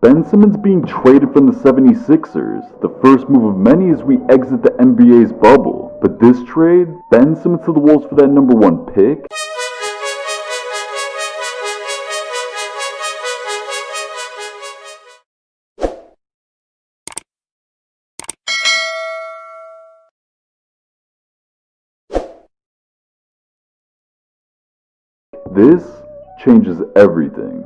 Ben Simmons being traded from the 76ers, the first move of many as we exit the NBA's bubble. But this trade, Ben Simmons to the Wolves for that number 1 pick? This changes everything.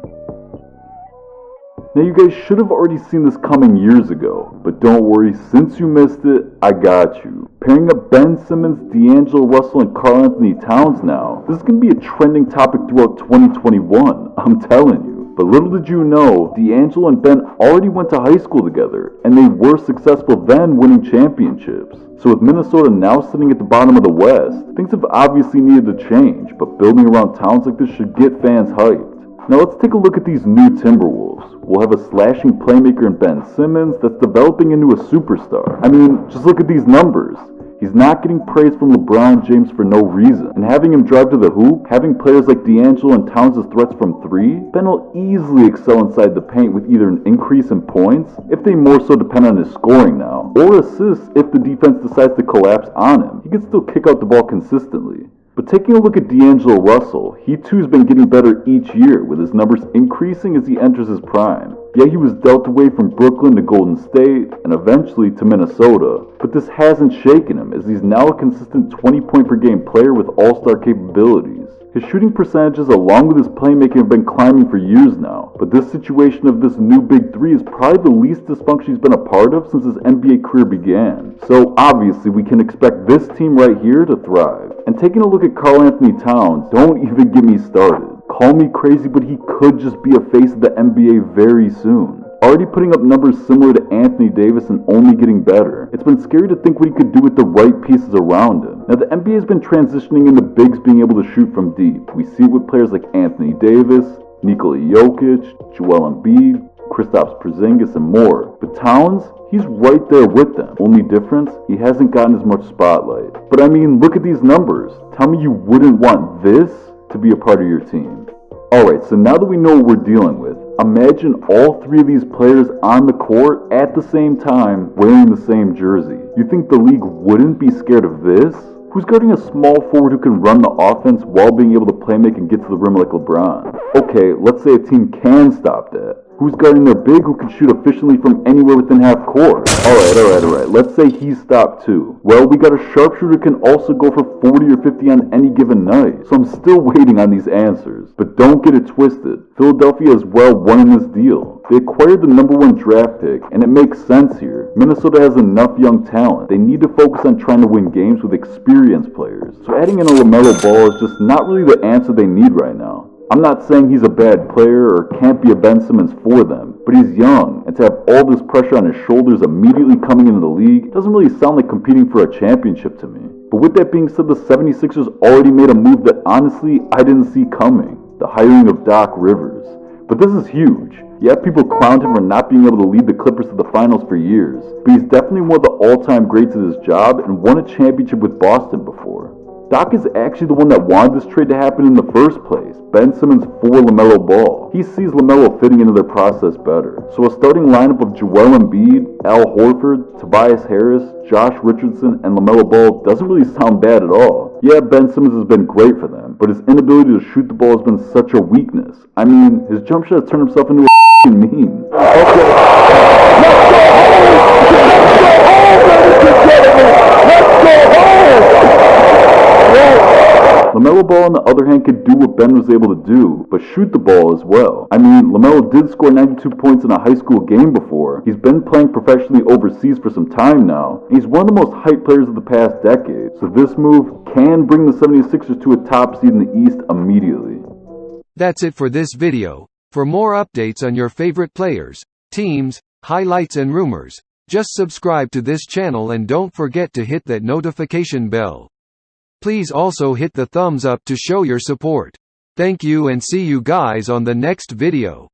Now you guys should have already seen this coming years ago, but don't worry, since you missed it, I got you. Pairing up Ben Simmons, D'Angelo Russell, and Karl-Anthony Towns now, this is going to be a trending topic throughout 2021, I'm telling you. But little did you know, D'Angelo and Ben already went to high school together, and they were successful then winning championships. So with Minnesota now sitting at the bottom of the West, things have obviously needed to change, but building around towns like this should get fans hyped. Now let's take a look at these new Timberwolves. We'll have a slashing playmaker in Ben Simmons that's developing into a superstar. I mean, just look at these numbers. He's not getting praise from LeBron James for no reason. And having him drive to the hoop, having players like D'Angelo and Towns as threats from 3, Ben will easily excel inside the paint with either an increase in points, if they more so depend on his scoring now, or assists if the defense decides to collapse on him. He can still kick out the ball consistently. But taking a look at D'Angelo Russell, he too has been getting better each year, with his numbers increasing as he enters his prime. Yeah, he was dealt away from Brooklyn to Golden State, and eventually to Minnesota, but this hasn't shaken him, as he's now a consistent 20-point-per-game player with all-star capabilities. His shooting percentages along with his playmaking have been climbing for years now, but this situation of this new big 3 is probably the least dysfunction he's been a part of since his NBA career began. So obviously we can expect this team right here to thrive. And taking a look at Karl-Anthony Towns, don't even get me started. Call me crazy, but he could just be a face of the NBA very soon. Already putting up numbers similar to Anthony Davis and only getting better. It's been scary to think what he could do with the right pieces around him. Now the NBA has been transitioning into bigs being able to shoot from deep. We see it with players like Anthony Davis, Nikola Jokic, Joel Embiid, Kristaps Porzingis, and more. But Towns, he's right there with them. Only difference, he hasn't gotten as much spotlight. But I mean, look at these numbers. Tell me you wouldn't want this to be a part of your team. Alright, so now that we know what we're dealing with, imagine all 3 of these players on the court at the same time wearing the same jersey. You think the league wouldn't be scared of this? Who's guarding a small forward who can run the offense while being able to playmake and get to the rim like LeBron? Okay, let's say a team can stop that. Who's guarding their big who can shoot efficiently from anywhere within half court? Alright. Let's say he's stopped too. Well, we got a sharpshooter who can also go for 40 or 50 on any given night. So I'm still waiting on these answers. But don't get it twisted. Philadelphia as well won in this deal. They acquired the number 1 draft pick, and it makes sense here. Minnesota has enough young talent. They need to focus on trying to win games with experienced players. So adding in a LaMelo Ball is just not really the answer they need right now. I'm not saying he's a bad player or can't be a Ben Simmons for them, but he's young, and to have all this pressure on his shoulders immediately coming into the league doesn't really sound like competing for a championship to me. But with that being said, the 76ers already made a move that honestly I didn't see coming: the hiring of Doc Rivers. But this is huge. Yeah, people clowned him for not being able to lead the Clippers to the finals for years, but he's definitely one of the all-time greats at his job and won a championship with Boston before. Doc is actually the one that wanted this trade to happen in the first place. Ben Simmons for LaMelo Ball. He sees LaMelo fitting into their process better. So a starting lineup of Joel Embiid, Al Horford, Tobias Harris, Josh Richardson, and LaMelo Ball doesn't really sound bad at all. Yeah, Ben Simmons has been great for them, but his inability to shoot the ball has been such a weakness. I mean, his jump shot has turned himself into a meme. Okay. LaMelo Ball, on the other hand, could do what Ben was able to do, but shoot the ball as well. I mean, LaMelo did score 92 points in a high school game before. He's been playing professionally overseas for some time now, and he's one of the most hyped players of the past decade. So this move can bring the 76ers to a top seed in the East immediately. That's it for this video. For more updates on your favorite players, teams, highlights and rumors, just subscribe to this channel and don't forget to hit that notification bell. Please also hit the thumbs up to show your support. Thank you and see you guys on the next video.